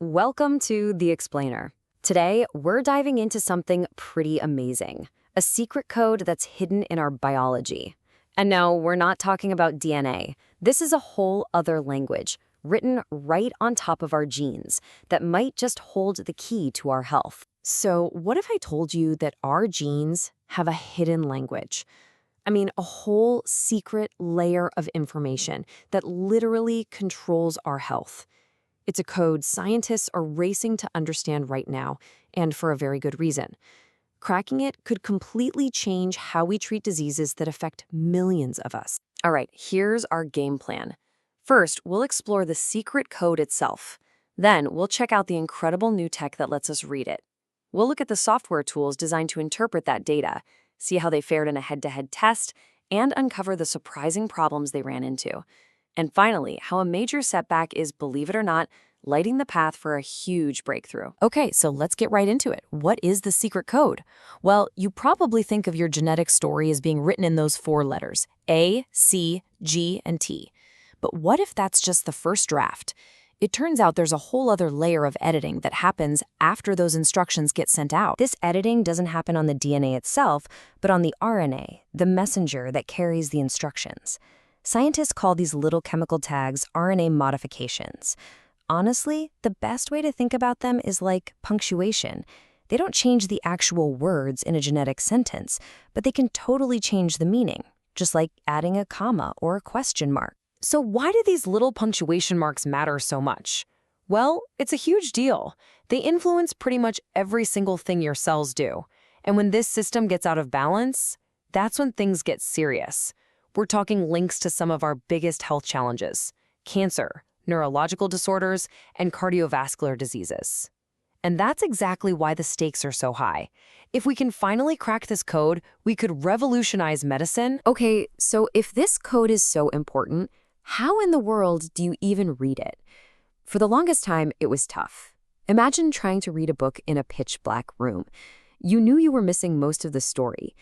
Welcome to The Explainer. Today, we're diving into something pretty amazing, a secret code that's hidden in our biology. And no, we're not talking about DNA. This is a whole other language, written right on top of our genes, that might just hold the key to our health. So, what if I told you that our genes have a hidden language? I mean, a whole secret layer of information that literally controls our health. It's a code scientists are racing to understand right now, and for a very good reason. Cracking it could completely change how we treat diseases that affect millions of us. All right, here's our game plan. First, we'll explore the secret code itself. Then, we'll check out the incredible new tech that lets us read it. We'll look at the software tools designed to interpret that data, see how they fared in a head-to-head test, and uncover the surprising problems they ran into. And finally, how a major setback is, believe it or not, lighting the path for a huge breakthrough. Okay, so let's get right into it. What is the secret code? Well, you probably think of your genetic story as being written in those 4 letters, A, C, G, and T. But what if that's just the first draft? It turns out there's a whole other layer of editing that happens after those instructions get sent out. This editing doesn't happen on the DNA itself, but on the RNA, the messenger that carries the instructions. Scientists call these little chemical tags RNA modifications. Honestly, the best way to think about them is like punctuation. They don't change the actual words in a genetic sentence, but they can totally change the meaning, just like adding a comma or a question mark. So why do these little punctuation marks matter so much? Well, it's a huge deal. They influence pretty much every single thing your cells do. And when this system gets out of balance, that's when things get serious. We're talking links to some of our biggest health challenges: cancer, neurological disorders, and cardiovascular diseases. And that's exactly why the stakes are so high. If we can finally crack this code, we could revolutionize medicine. Okay, so if this code is so important, how in the world do you even read it? For the longest time, it was tough. Imagine trying to read a book in a pitch-black room. You knew you were missing most of the story.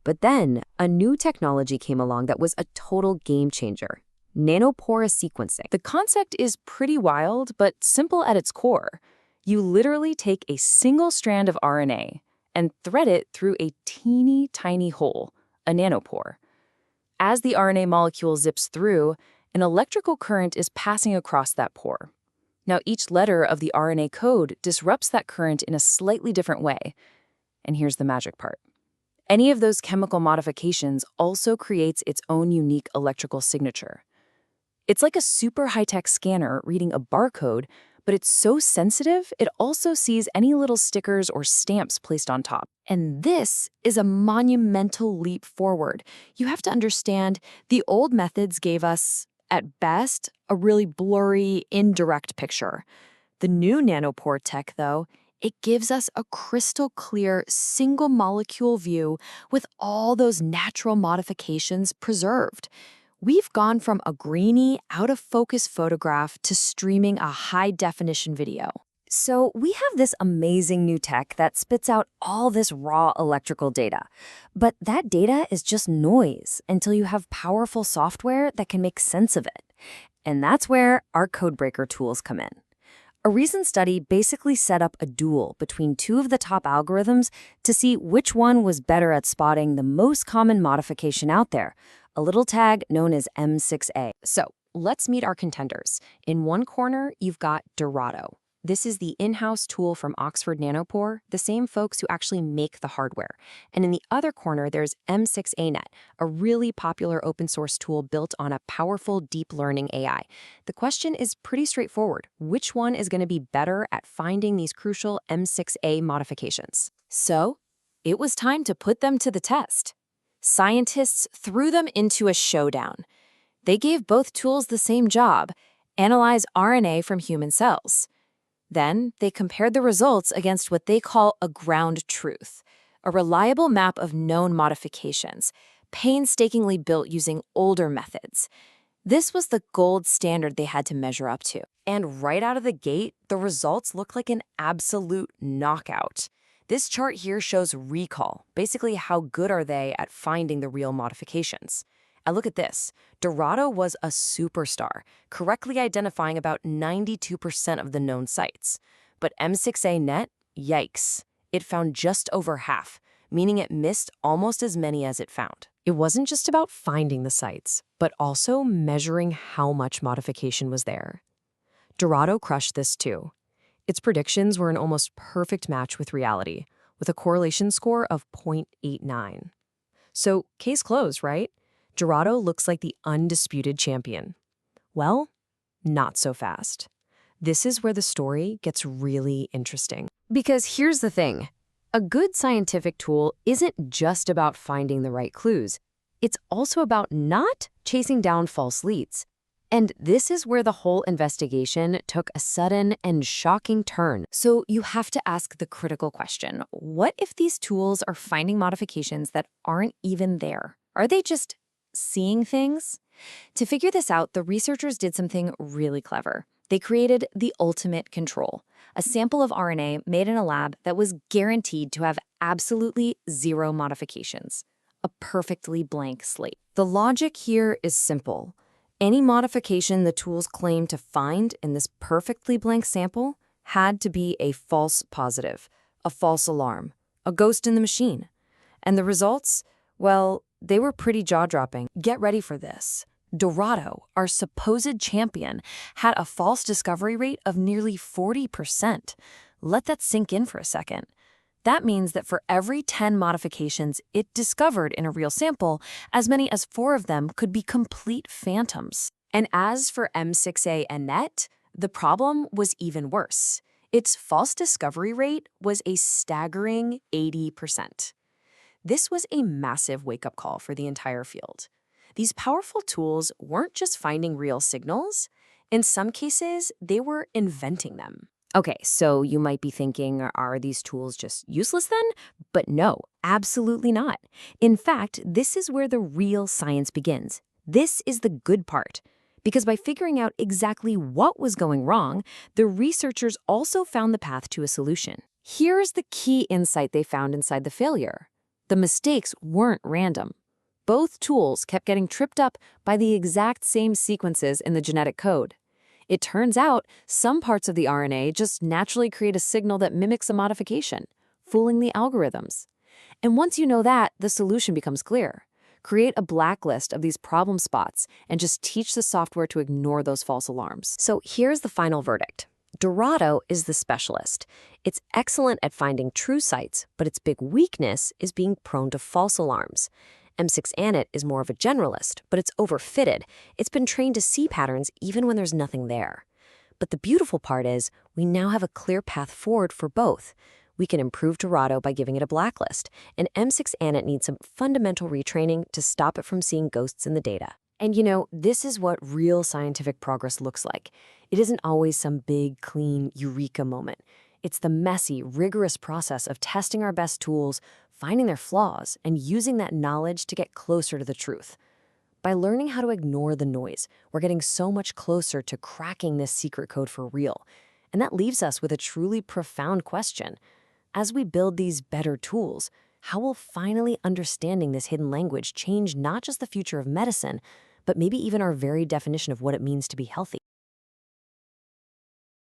But then, a new technology came along that was a total game changer: nanoporous sequencing. The concept is pretty wild, but simple at its core. You literally take a single strand of RNA and thread it through a teeny tiny hole, a nanopore. As the RNA molecule zips through, an electrical current is passing across that pore. Now, each letter of the RNA code disrupts that current in a slightly different way. And here's the magic part. Any of those chemical modifications also creates its own unique electrical signature. It's like a super high-tech scanner reading a barcode, but it's so sensitive, it also sees any little stickers or stamps placed on top. And this is a monumental leap forward. You have to understand, the old methods gave us, at best, a really blurry, indirect picture. The new nanopore tech, though, it gives us a crystal clear single-molecule view with all those natural modifications preserved. We've gone from a grainy, out-of-focus photograph to streaming a high-definition video. So we have this amazing new tech that spits out all this raw electrical data. But that data is just noise until you have powerful software that can make sense of it. And that's where our codebreaker tools come in. A recent study basically set up a duel between 2 of the top algorithms to see which one was better at spotting the most common modification out there, a little tag known as M6A. So let's meet our contenders. In one corner, you've got Dorado. This is the in-house tool from Oxford Nanopore, the same folks who actually make the hardware. And in the other corner, there's M6ANet, a really popular open source tool built on a powerful deep learning AI. The question is pretty straightforward. Which one is going to be better at finding these crucial M6A modifications? So it was time to put them to the test. Scientists threw them into a showdown. They gave both tools the same job: analyze RNA from human cells. Then, they compared the results against what they call a ground truth, a reliable map of known modifications, painstakingly built using older methods. This was the gold standard they had to measure up to. And right out of the gate, the results look like an absolute knockout. This chart here shows recall, basically how good are they at finding the real modifications. look at this. Dorado was a superstar, correctly identifying about 92% of the known sites. But M6A net, yikes. It found just over half, meaning it missed almost as many as it found. It wasn't just about finding the sites, but also measuring how much modification was there. Dorado crushed this too. Its predictions were an almost perfect match with reality, with a correlation score of 0.89. So, case closed, right? Dorado looks like the undisputed champion. Well, not so fast. This is where the story gets really interesting. Because here's the thing. A good scientific tool isn't just about finding the right clues. It's also about not chasing down false leads. And this is where the whole investigation took a sudden and shocking turn. So you have to ask the critical question, what if these tools are finding modifications that aren't even there? Are they just seeing things? To figure this out, the researchers did something really clever. They created the ultimate control, a sample of RNA made in a lab that was guaranteed to have absolutely zero modifications, a perfectly blank slate. The logic here is simple. Any modification the tools claimed to find in this perfectly blank sample had to be a false positive, a false alarm, a ghost in the machine. And the results? Well, they were pretty jaw-dropping. Get ready for this. Dorado, our supposed champion, had a false discovery rate of nearly 40%. Let that sink in for a second. That means that for every 10 modifications it discovered in a real sample, as many as 4 of them could be complete phantoms. And as for M6A and NET, the problem was even worse. Its false discovery rate was a staggering 80%. This was a massive wake-up call for the entire field. These powerful tools weren't just finding real signals. In some cases, they were inventing them. Okay, so you might be thinking, are these tools just useless then? But no, absolutely not. In fact, this is where the real science begins. This is the good part. Because by figuring out exactly what was going wrong, the researchers also found the path to a solution. Here's the key insight they found inside the failure. The mistakes weren't random. Both tools kept getting tripped up by the exact same sequences in the genetic code. It turns out some parts of the RNA just naturally create a signal that mimics a modification, fooling the algorithms. And once you know that, the solution becomes clear. Create a blacklist of these problem spots and just teach the software to ignore those false alarms. So here's the final verdict. Dorado is the specialist. It's excellent at finding true sites, but its big weakness is being prone to false alarms. M6ANET is more of a generalist, but it's overfitted. It's been trained to see patterns even when there's nothing there. But the beautiful part is we now have a clear path forward for both. We can improve Dorado by giving it a blacklist, and M6ANET needs some fundamental retraining to stop it from seeing ghosts in the data. And you know, this is what real scientific progress looks like. It isn't always some big, clean eureka moment. It's the messy, rigorous process of testing our best tools, finding their flaws, and using that knowledge to get closer to the truth. By learning how to ignore the noise, we're getting so much closer to cracking this secret code for real. And that leaves us with a truly profound question. As we build these better tools, how will finally understanding this hidden language change not just the future of medicine, but maybe even our very definition of what it means to be healthy?